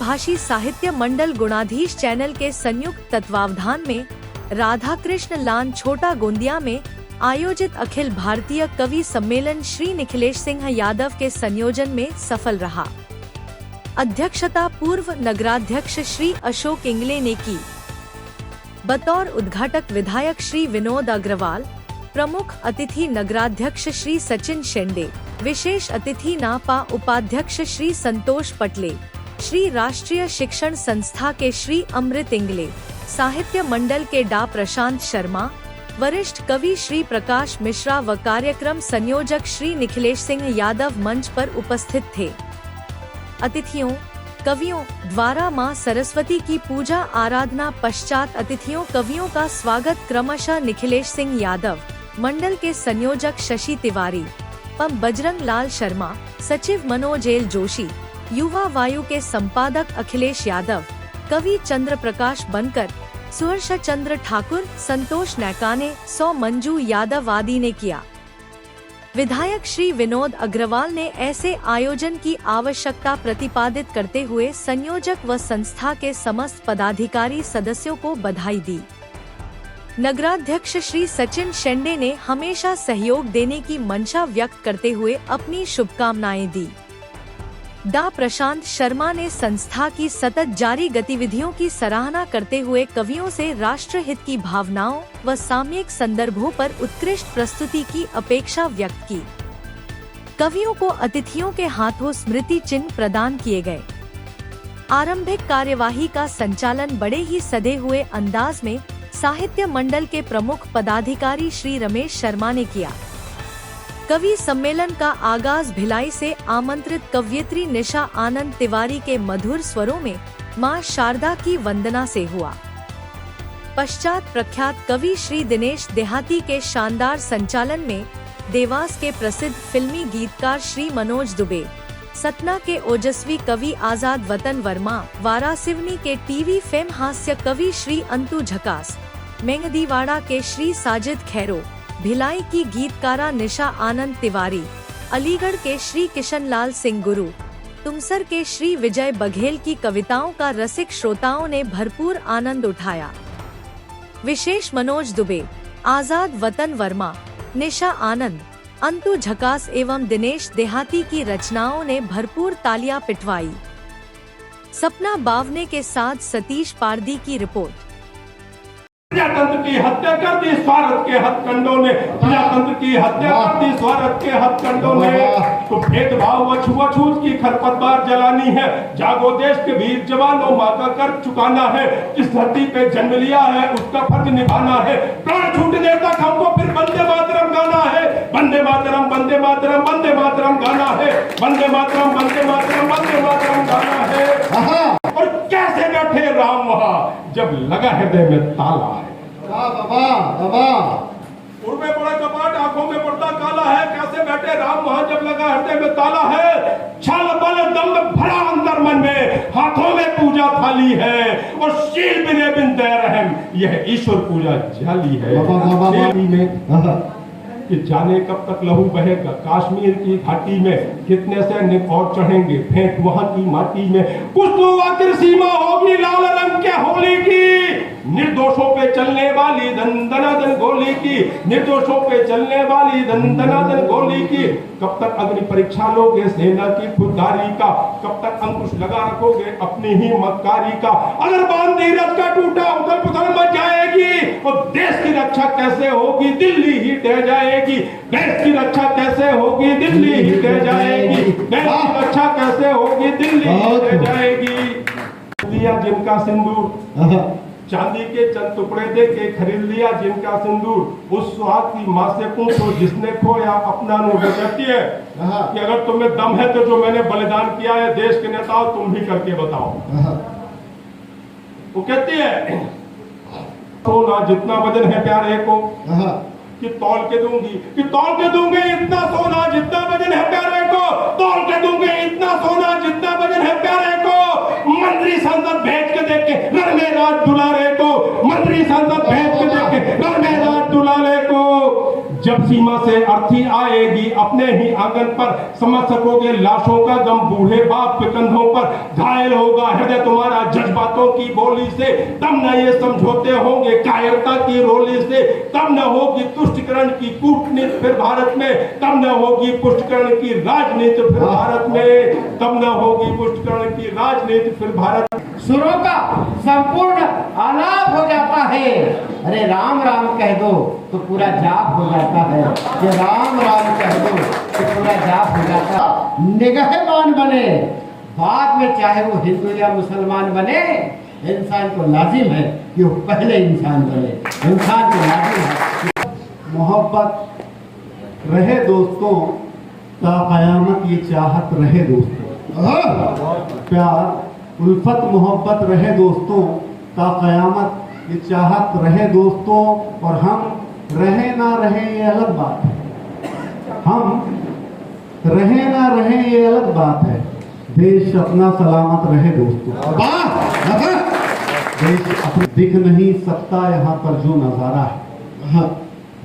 भाषी साहित्य मंडल गुणाधीश चैनल के संयुक्त तत्वावधान में राधा कृष्ण लान छोटा गोंदिया में आयोजित अखिल भारतीय कवि सम्मेलन श्री निखिलेश सिंह यादव के संयोजन में सफल रहा। अध्यक्षता पूर्व नगराध्यक्ष श्री अशोक इंगले ने की। बतौर उद्घाटक विधायक श्री विनोद अग्रवाल, प्रमुख अतिथि नगराध्यक्ष श्री सचिन शेंडे, विशेष अतिथि नापा उपाध्यक्ष श्री संतोष पटले, श्री राष्ट्रीय शिक्षण संस्था के श्री अमृत इंगले, साहित्य मंडल के डा प्रशांत शर्मा, वरिष्ठ कवि श्री प्रकाश मिश्रा व कार्यक्रम संयोजक श्री निखिलेश सिंह यादव मंच पर उपस्थित थे। अतिथियों कवियों द्वारा मां सरस्वती की पूजा आराधना पश्चात अतिथियों कवियों का स्वागत क्रमशः निखिलेश सिंह यादव, मंडल के संयोजक शशि तिवारी, पं बजरंग लाल शर्मा, सचिव मनोज एल जोशी, युवा वायु के संपादक अखिलेश यादव, कवि चंद्र प्रकाश बनकर, सुहर्ष चंद्र ठाकुर, संतोष नैकाने, सौ मंजू यादव आदि ने किया। विधायक श्री विनोद अग्रवाल ने ऐसे आयोजन की आवश्यकता प्रतिपादित करते हुए संयोजक व संस्था के समस्त पदाधिकारी सदस्यों को बधाई दी। नगराध्यक्ष श्री सचिन शेंडे ने हमेशा सहयोग देने की मंशा व्यक्त करते हुए अपनी शुभकामनाएं दी। डा प्रशांत शर्मा ने संस्था की सतत जारी गतिविधियों की सराहना करते हुए कवियों से राष्ट्र हित की भावनाओं व सामयिक संदर्भों पर उत्कृष्ट प्रस्तुति की अपेक्षा व्यक्त की। कवियों को अतिथियों के हाथों स्मृति चिन्ह प्रदान किए गए। आरंभिक कार्यवाही का संचालन बड़े ही सधे हुए अंदाज में साहित्य मंडल के प्रमुख पदाधिकारी श्री रमेश शर्मा ने किया। कवि सम्मेलन का आगाज भिलाई से आमंत्रित कवयित्री निशा आनंद तिवारी के मधुर स्वरों में मां शारदा की वंदना से हुआ। पश्चात प्रख्यात कवि श्री दिनेश देहाती के शानदार संचालन में देवास के प्रसिद्ध फिल्मी गीतकार श्री मनोज दुबे, सतना के ओजस्वी कवि आजाद वतन वर्मा, वारासिवनी के टीवी फेम हास्य कवि श्री अंतु झकास, मेंगदीवाड़ा के श्री साजिद खैरो, भिलाई की गीतकारा निशा आनंद तिवारी, अलीगढ़ के श्री किशन लाल सिंह गुरु, तुमसर के श्री विजय बघेल की कविताओं का रसिक श्रोताओं ने भरपूर आनंद उठाया। विशेष मनोज दुबे, आजाद वतन वर्मा, निशा आनंद, अंतु झकास एवं दिनेश देहाती की रचनाओं ने भरपूर तालियां पिटवाई। सपना बावने के साथ सतीश पारदी की रिपोर्ट। प्रजातंत्र की हत्या कर दी स्वार्थ के हथकंडों ने, प्रजातंत्र की हत्या कर दी स्वार्थ के हथकंडों ने। तो भेदभाव व छुआछूत की खरपतवार जलानी है। जागो देश के वीर जवानों, माँ का कर चुकाना है। जिस धरती पे जन्म लिया है उसका फर्ज निभाना है। प्राण छूटने तक हमको फिर वंदे मातरम गाना है। वंदे मातरम, वंदे मातरम, वंदे मातरम गाना है। वंदे मातरम, वंदे मातरम, वंदे मातरम गाना है। और कैसे बैठे राम वहाँ जब लगा हृदय में ताला है। उर्मे पड़ा कपाट, आंखों में पड़ता काला है। कैसे बैठे राम वहाँ जब लगा हृदय में ताला है। छल बल दम भरा अंतर मन में, हाथों में पूजा थाली है। और शील बिने बिन दया रहम, यह ईश्वर पूजा जाली है। कि जाने कब तक लहू बहेगा कश्मीर की घाटी में। कितने सैनिक और चढ़ेंगे फेंक वहां की माटी में। कुछ तो आखिर सीमा होगी लाल रंग के होली की। निर्दोषों पे चलने वाली दन गोली की। निर्दोषों पे चलने वाली दन गोली की। कब तक अग्नि परीक्षा लोगे सेना की खुददारी का। कब तक अंकुश लगा रखोगे अपनी ही मक्कारी का। अगर बांध धीरज का टूटा उथल पुथल मच जाएगी। और देश की रक्षा कैसे होगी, दिल्ली ही ढह जाएगी। देश की रक्षा कैसे होगी, दिल्ली ही ढह जाएगी। देश की रक्षा कैसे होगी, दिल्ली ही ढह जाएगी। लिया जिनका सिंदूर, चांदी के चंद टुकड़े दे के खरीद लिया जिनका सिंदूर। उस सुहाग की माँ से पूछो जिसने खोया अपना नूर। कहती है कि अगर तुम्हें दम है तो जो मैंने बलिदान किया है देश के नेताओं तुम भी करके बताओ। वो कहती है सोना जितना वजन है प्यारे को, कि तौल के दूंगी, कि तौल के दूंगी इतना सोना जितना वजन है प्यारे को। तौल के दूंगी इतना सोना जितना वजन है प्यारे को। मंत्री सांसद भेज के देखे रण में राज दुलारे को। मंत्री सांसद भेज के देखे रण में राज दुलारे को। जब सीमा से अर्थी आएगी अपने ही आंगन पर, समझ सकोगे लाशों का गम बूढ़े बाप के कंधों पर। घायल होगा हृदय तुम्हारा जज्बातों की बोली से, तब न ये समझौते होंगे कायरता की रोली से। तब न होगी तुष्टिकरण की कूटनीति फिर भारत में, तब न होगी पुष्टिकरण की राजनीति फिर भारत में, तब न होगी पुष्टिकरण की राजनीति फिर भारत। सुरों का संपूर्ण आलाप हो जाता है। अरे राम राम कह दो तो पूरा जाप हो जाता है। ये राम राम कह दो तो पूरा जाप हो जाता है। निगहबान बने, बाद में चाहे वो हिंदू या मुसलमान बने, इंसान को लाजिम है कि वो पहले इंसान बने। इंसान को लाजिम है। मोहब्बत रहे दोस्तों ता कयामत ये चाहत रहे दोस्तों। प्यार उल्फत मोहब्बत रहे दोस्तों ता कयामत ये चाहत रहे दोस्तों। और हम रहे ना रहे ये अलग बात है। हम रहे ना रहे ये अलग बात है। देश अपना सलामत रहे दोस्तों। देश अपना दिख नहीं सकता यहाँ पर जो नज़ारा है,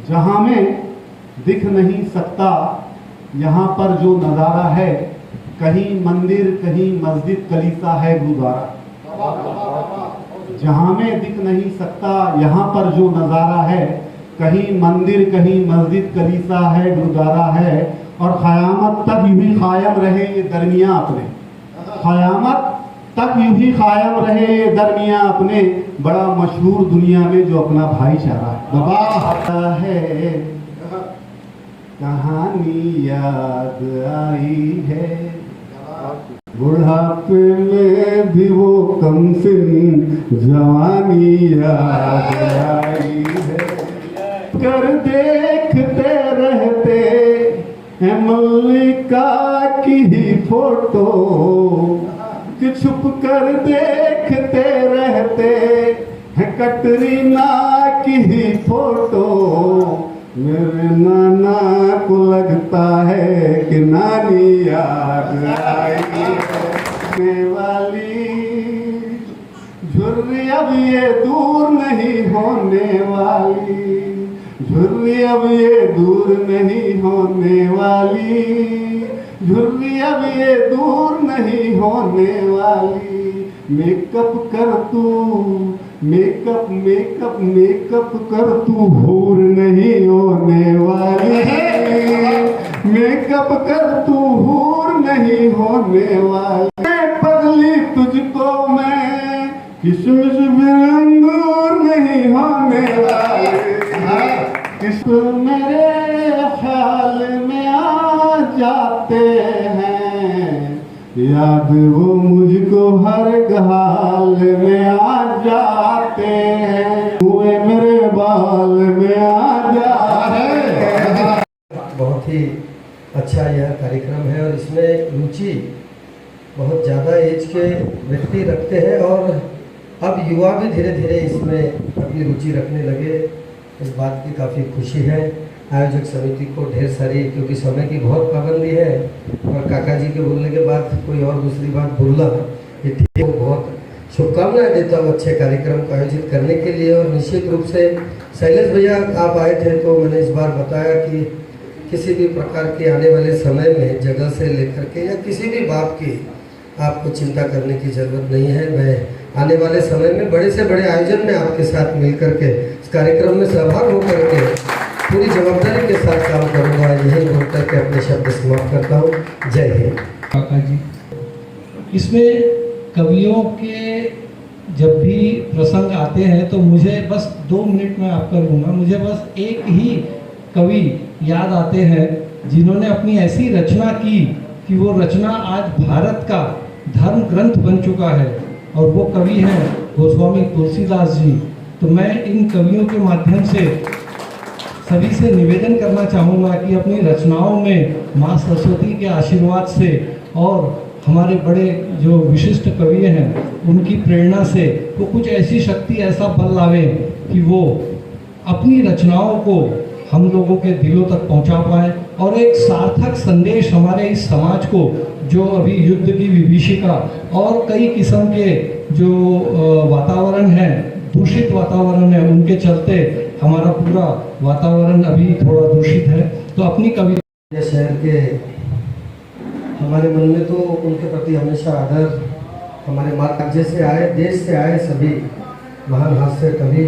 जहाँ में दिख नहीं सकता यहाँ पर जो नज़ारा है। कहीं मंदिर कहीं मस्जिद कलीसा है गुरुद्वारा, जहाँ में दिख नहीं सकता यहाँ पर जो नज़ारा है। कहीं मंदिर कहीं मस्जिद कलीसा है गुरुद्वारा है। और क़यामत तक यूं ही कायम रहे ये दरमियाँ अपने, क़यामत तक यूं ही कायम रहे ये दरमियाँ अपने। बड़ा मशहूर दुनिया में जो अपना भाईचारा है। कहानी याद आई है बुढ़ापे में भी वो कमसिन जवानी याद आई है। कर देखते रहते हैं मल्लिका की ही फोटो, कि छुप कर देखते रहते हैं कटरीना की ही फोटो। मेरे नाना को लगता है कि नानी याद आएगी वाली झुर्री अब ये दूर नहीं होने वाली। झुर्री अब ये दूर नहीं होने वाली। झुर्री अब ये दूर नहीं होने वाली। मेकअप कर तू मेकअप मेकअप मेकअप कर तू हूर नहीं होने वाली। मेकअप कर तू हूर नहीं होने वाली। पगली तुझको मैं किशमिश भी अंगूर नहीं होने वाली। किस मेरे ख्याल में आ जाते हैं, याद वो मुझको हर हाल में आ जाते हैं। हुए मेरे बाल में आ जाते हैं। बहुत ही अच्छा यह कार्यक्रम है और इसमें रुचि बहुत ज़्यादा एज के व्यक्ति रखते हैं और अब युवा भी धीरे धीरे इसमें अपनी रुचि रखने लगे। इस बात की काफ़ी खुशी है। आयोजक समिति को ढेर सारी, क्योंकि समय की बहुत पाबंदी है और काका जी के बोलने के बाद कोई और दूसरी बात बोलना ये ठीक है। बहुत शुभकामनाएं देता हूँ अच्छे कार्यक्रम को आयोजित करने के लिए। और निश्चित रूप से शैलेश भैया आप आए थे तो मैंने इस बार बताया कि किसी भी प्रकार के आने वाले समय में जगह से लेकर के या किसी भी बात की आपको चिंता करने की ज़रूरत नहीं है। मैं आने वाले समय में बड़े से बड़े आयोजन में आपके साथ मिल करके इस कार्यक्रम में सहभाग होकर के पूरी जवाबदारी के साथ काम करूँगा। यही बोल करके अपने शब्द समाप्त करता हूँ। जय हिंद। काका जी, इसमें कवियों के जब भी प्रसंग आते हैं तो मुझे बस 2 मिनट में आपका लूँगा। मुझे बस एक ही कवि याद आते हैं जिन्होंने अपनी ऐसी रचना की कि वो रचना आज भारत का धर्म ग्रंथ बन चुका है और वो कवि हैं गोस्वामी तुलसीदास जी। तो मैं इन कवियों के माध्यम से सभी से निवेदन करना चाहूँगा कि अपनी रचनाओं में माँ सरस्वती के आशीर्वाद से और हमारे बड़े जो विशिष्ट कवि हैं उनकी प्रेरणा से वो कुछ ऐसी शक्ति, ऐसा बल लावें कि वो अपनी रचनाओं को हम लोगों के दिलों तक पहुंचा पाए और एक सार्थक संदेश हमारे इस समाज को, जो अभी युद्ध की विभीषिका और कई किस्म के जो वातावरण है, दूषित वातावरण है, उनके चलते हमारा पूरा वातावरण अभी थोड़ा दूषित है। तो अपनी कविता ये शहर के हमारे मन में तो उनके प्रति हमेशा आदर, हमारे राज्य से आए, देश से आए सभी महान हास्य कवि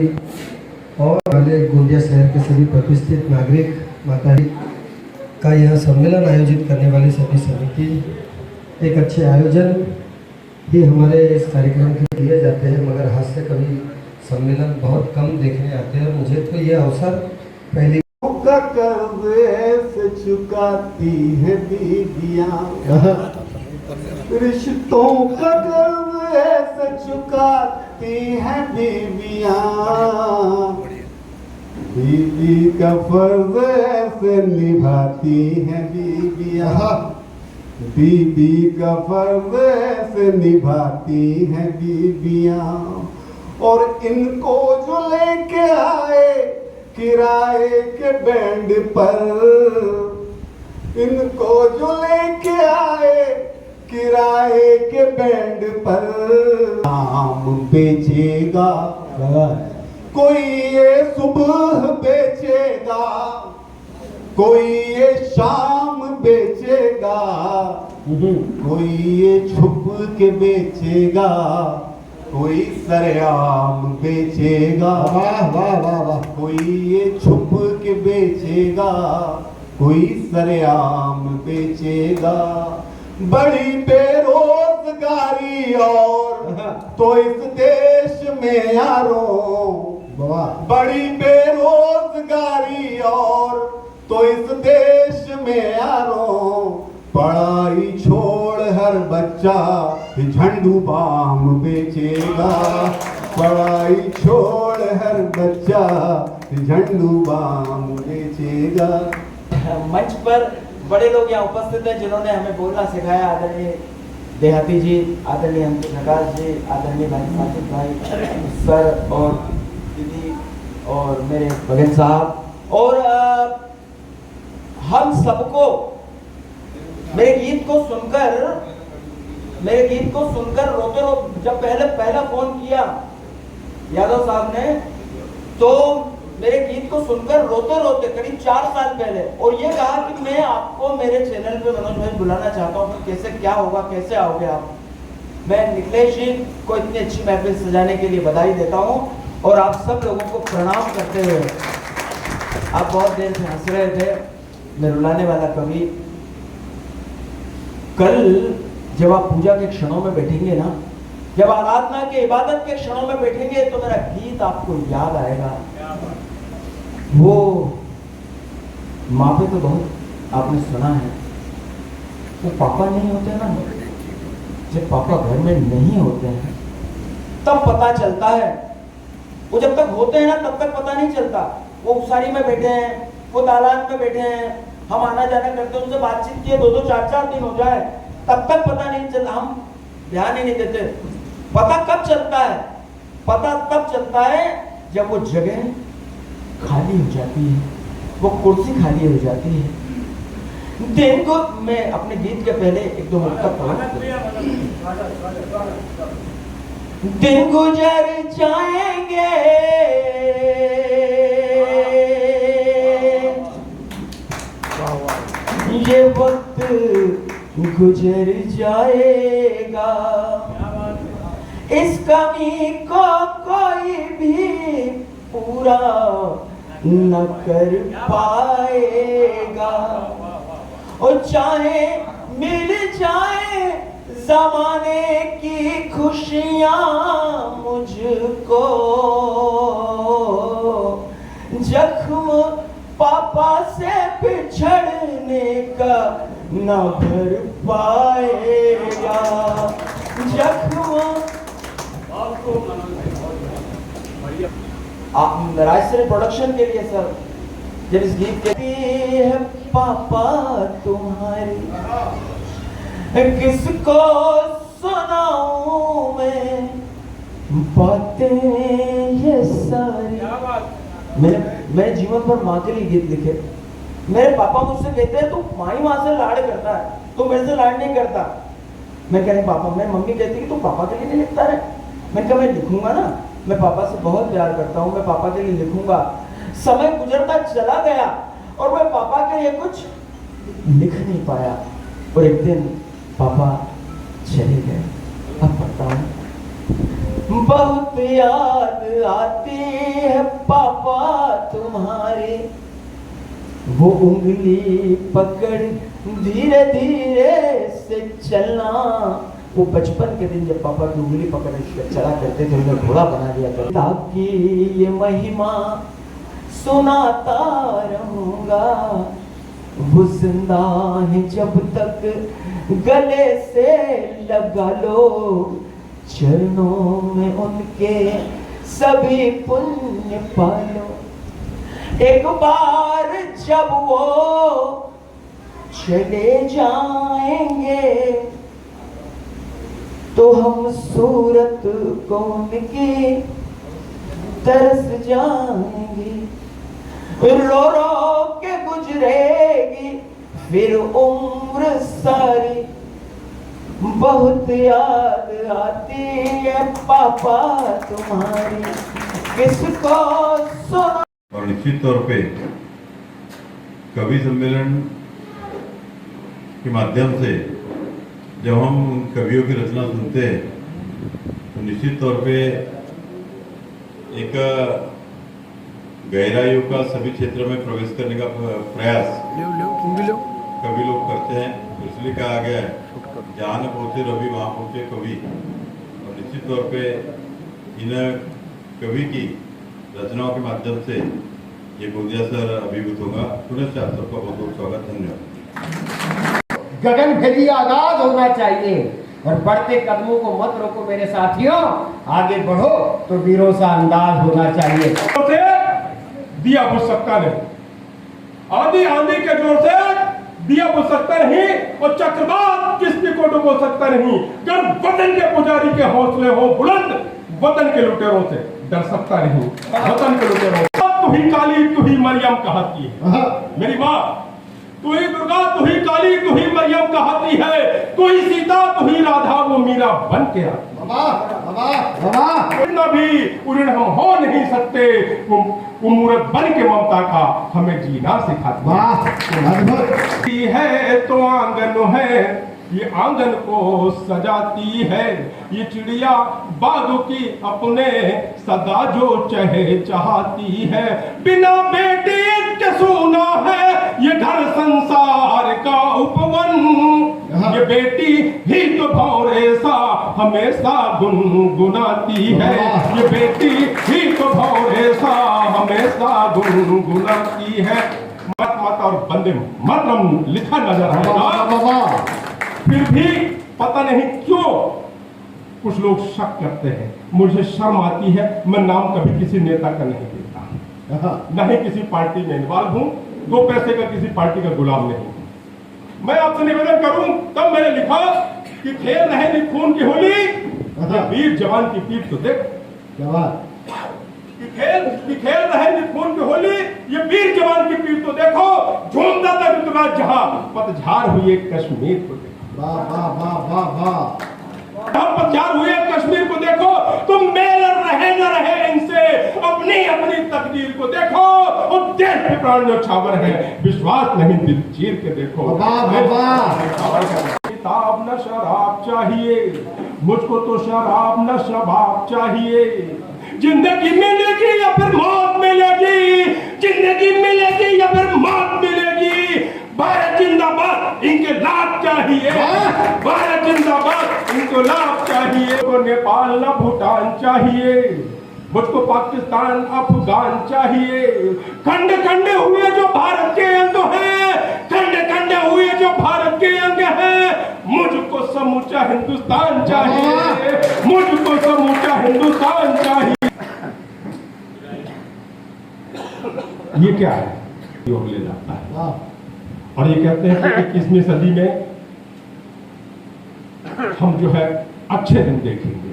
और वाले गोंदिया शहर के सभी प्रतिष्ठित नागरिक माता का यह सम्मेलन आयोजित करने वाली सभी समिति, एक अच्छे आयोजन ही हमारे इस कार्यक्रम के किए जाते हैं, मगर हास्य कवि सम्मेलन बहुत कम देखने आते हैं। और मुझे तो ये अवसर पहली का कर्ज ऐसे चुकाती है बीबियां, रिश्तों का कर्ज ऐसे चुकाती है बीबियां, बीबी का फर्ज ऐसे निभाती है बीबियां, बीबी का फर्ज ऐसे निभाती है बीबियां। और इनको जो लेके आए किराए के बैंड पर, इनको जो लेके आए किराए के बैंड पर, आम बेचेगा कोई ये सुबह बेचेगा, कोई ये शाम बेचेगा, कोई ये छुप के बेचेगा, कोई सरेआम बेचेगा, वाह वाह वाह वाह, कोई ये छुप के बेचेगा, कोई सरेआम बेचेगा। बड़ी बेरोजगारी और तो इस देश में यारों, बड़ी बेरोजगारी और तो इस देश में यारों, पढ़ाई छोड़ हर बच्चा झंडू बाम बेचेगा, पढ़ाई छोड़ हर बच्चा झंडू बाम बेचेगा। मंच पर बड़े लोग यहाँ उपस्थित हैं जिन्होंने हमें बोलना सिखाया। आदरणीय देहाती जी, आदरणीय अंकित नगास जी, आदरणीय भाई साजिद भाई, सर और दीदी और मेरे भगन साहब, और हम सबको मेरे गीत को सुनकर रोते जब पहला फोन किया यादव साहब ने, तो मेरे गीत को सुनकर रोते करीब 4 साल पहले, और ये कहा कि मैं आपको मेरे चैनल पे मनोज भाई बुलाना चाहता हूँ, तो कैसे क्या होगा, कैसे आओगे आप। मैं निखिलेश जी को इतनी अच्छी महफिल सजाने के लिए बधाई देता हूँ और आप सब लोगों को प्रणाम करते हुए, आप बहुत देर से हंस रहे थे, मैं रुलाने वाला कवि। कल जब आप पूजा के क्षणों में बैठेंगे ना, जब आराधना के इबादत के क्षणों में बैठेंगे, तो मेरा गीत आपको याद आएगा। वो माँ पे तो बहुत आपने सुना है, वो पापा नहीं होते ना, जब पापा घर में नहीं होते हैं तब पता चलता है। वो जब तक होते हैं ना तब तक पता नहीं चलता। वो उसारी में बैठे हैं, वो दालान में बैठे हैं, हम आना जाना करते हैं, उनसे बातचीत किए 2-2 4-4 दिन हो जाए तब तक पता नहीं चलता, हम ध्यान ही नहीं देते। पता कब चलता है? पता तब चलता है जब वो जगह खाली हो जाती है, वो कुर्सी खाली हो जाती है। दिन को मैं अपने गीत के पहले 1-2 मिनट तक दिन गुजर जाएंगे, ये वक्त गुजर जाएगा, इस कमी को कोई भी पूरा न कर पाएगा। और चाहे मिल जाए जमाने की खुशियां मुझको, जख्म पापा से बिछड़ने का न भर पाएगा। जख्म राजश्री प्रोडक्शन के लिए सर, जब इस गीत के है पापा तुम्हारी किसको सुनाऊं मैं बातें ये सारी। मैंने जीवन पर माँ के लिए गीत लिखे। मेरे पापा मुझसे कहते हैं तू माँ ही माँ से लाड़ करता है, तू मेरे से लाड़ नहीं करता। मैं कह रही पापा, मैं मम्मी कहती कि तू पापा के लिए नहीं लिखता है। मैं कहा मैं लिखूंगा ना, मैं पापा से बहुत प्यार करता हूँ, मैं पापा के लिए लिखूंगा। समय गुजरता चला गया और मैं पापा के लिए कुछ लिख नहीं पाया। और एक दिन पापा चले गए। अब बताओ, बहुत याद आती है पापा तुम्हारी, वो उंगली पकड़ धीरे धीरे से चलना। वो बचपन के दिन जब पापा की उंगली पकड़ चला करते थे, उन्हें घोड़ा बना दिया करते। ताकि ये महिमा सुनाता रहूंगा, वो जिंदा है जब तक गले से लगा लो, चरणों में उनके सभी पुण्य पालो। एक बार जब वो चले जाएंगे तो हम सूरत को उनकी तरस जाएंगे। रो रो के गुजरेगी फिर उम्र सारी, बहुत याद आती है पापा तुम्हारी, किसको सुना। और निश्चित तौर पे कवि सम्मेलन के माध्यम से जब हम कवियों की रचना सुनते हैं तो निश्चित तौर पे एक गहराइयों का सभी क्षेत्रों में प्रवेश करने का प्रयास कवि लोग करते हैं। तो इसलिए कहा गया है, जहाँ न पहुँचे रवि वहाँ पहुँचे कवि। और निश्चित तौर पे इन कवि की रचनाओं के माध्यम से ये गोंदिया सर अभिभूत होगा। पुनः आप सबका बहुत बहुत स्वागत, धन्यवाद। गगन भेदी आगाज होना चाहिए और बढ़ते कदमों को मत रोको मेरे साथियों, आगे बढ़ो तो वीरों सा अंदाज होना चाहिए। दिया बुझ सकता नहीं, आंधी आंधी के जोर से दिया बुझ सकता नहीं, और चक्रवात किसकी को डुबो सकता नहीं। जब वतन के पुजारी के हौसले हो बुलंद, वतन के लुटेरों से डर सकता नहीं। वतन के लुटेरों, तू ही काली तू ही मरियम कहती है मेरी माँ, तू ही दुर्गा तू ही काली तू ही मरियम कहती है, तू ही सीता तू ही राधा वो मीरा बन के आती। भी उड़न हम हो नहीं सकते, वो मूरत बन के ममता का हमें जीना सिखाती है। तो आंगन है ये आंगन को सजाती है, ये चिड़िया बागों की अपने सदा जो चहे चाहती है। बिना बेटी के सोना है ये घर संसार का उपवन, ये बेटी ही तो भौरे सा हमेशा गुनगुनाती है। ये बेटी ही तो भौरे सा हमेशा गुनगुनाती है। मत मत और बंदे मातरम लिखा नजर आएगा, फिर भी पता नहीं क्यों कुछ लोग शक करते हैं। मुझे शर्म आती है, मैं नाम कभी किसी नेता का नहीं देता, नहीं किसी पार्टी में इन्वॉल्व हूं, 2 पैसे का किसी पार्टी का गुलाम नहीं हूं। मैं आपसे निवेदन करूं, तब मैंने लिखा कि खेल रहे खून की होली, वीर जवान की पीठ तो देख। खेल रहे खून की होली, ये वीर जवान की पीठ तो देखो। झूमता था ऋतुराज जहां, पतझार हुई कश्मीर को देखो। हम पतझार हुए कश्मीर को देखो। तुम मेल रहे न रहे इनसे, अपनी अपनी तकदीर को देखो। और देश के प्राण न्यौछावर है, विश्वास नहीं दिल चीर के देखो। किताब न शराब चाहिए मुझको, तो शराब न शबाब चाहिए। जिंदगी मिलेगी या फिर मौत मिलेगी, जिंदगी मिलेगी या फिर मौत मिलेगी। भारत जिंदाबाद, इंकलाब चाहिए। भारत जिंदाबाद, इंकलाब चाहिए। मुझको नेपाल न भूटान चाहिए, मुझको पाकिस्तान अफगान चाहिए। खंड खंड हुए जो भारत के अंग हैं, खंड खंड हुए जो भारत के अंग हैं। मुझको समूचा हिंदुस्तान चाहिए, मुझको समूचा हिंदुस्तान चाहिए। ये क्या है? योग ले जाता है और ये कहते हैं कि 21वीं सदी में हम जो है अच्छे दिन देखेंगे।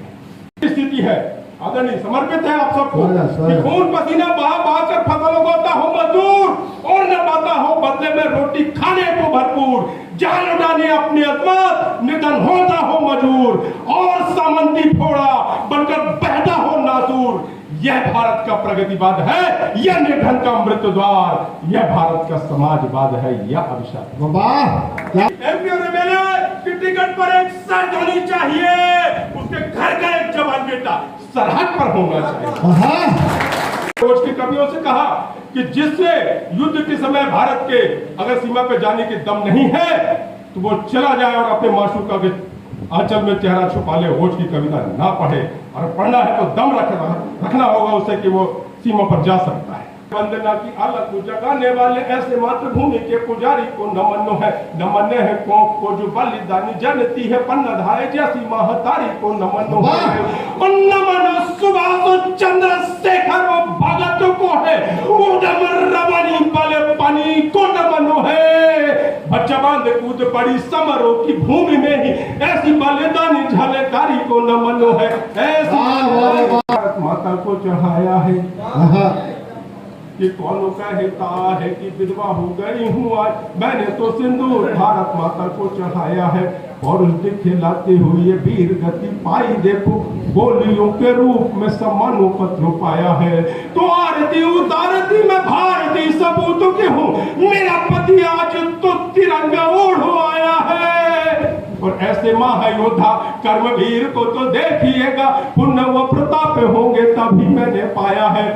स्थिति है आदरणीय, समर्पित है आप सबको कि खून पसीना बहा बहा कर फसल उगाता हो मजदूर, और न पाता हो बदले में रोटी खाने को भरपूर। जान उड़ाने अपनी अजमत, निधन होता हो मजूर, और सामंती फोड़ा बनकर बहता हो नासूर। यह भारत का प्रगतिवाद है, यह निधन का मृत्यु द्वार, यह भारत का समाजवाद है, यह अभिशाप। वाह, एमपी और एमएलए की टिकट पर एक शर्त होनी चाहिए, उसके घर का एक जवान बेटा सरहद पर होना चाहिए। फौज की कवियों से कहा कि जिससे युद्ध के समय भारत के अगर सीमा पे जाने की दम नहीं है तो वो चला जाए और अपने माशूका के आंचल में चेहरा छुपा ले। होश की कविता ना पढ़े, और पढ़ना है तो दम रखना होगा उसे कि वो सीमा पर जा सकता है। वंदना की अलग जगाने वाले ऐसे मातृभूमि के पुजारी को नमन है, नमन है को जो बलिदानी जनती है, पन्ना धाय जैसी महतारी को नमन है। नमन सुभाष चंद्रशेखर भगत को है, उदम रवानी वाले पानी को नमन है। बच्चा बांध कूद पड़ी समरों की भूमि में ही, ऐसी बलिदानी झलकारी को नमन है। ऐसी भारत माता को चढ़ाया है कि कौन कहता है कि विधवा हो गई हूँ आज, मैंने तो सिंदूर भारत माता को चढ़ाया है। और उस दिखलाते हुए वीर गति पाई, देखो गोलियों के रूप में सम्मानों पत्र पाया है। तो आरती उतारती मैं भारतीय सबूत की हूँ, मेरा पति आज तो तिरंगा ओढ़ आया है। और ऐसे महायोद्धा कर्मवीर को तो देखिएगा, पुण्य व प्रताप होंगे तभी मैंने पाया है।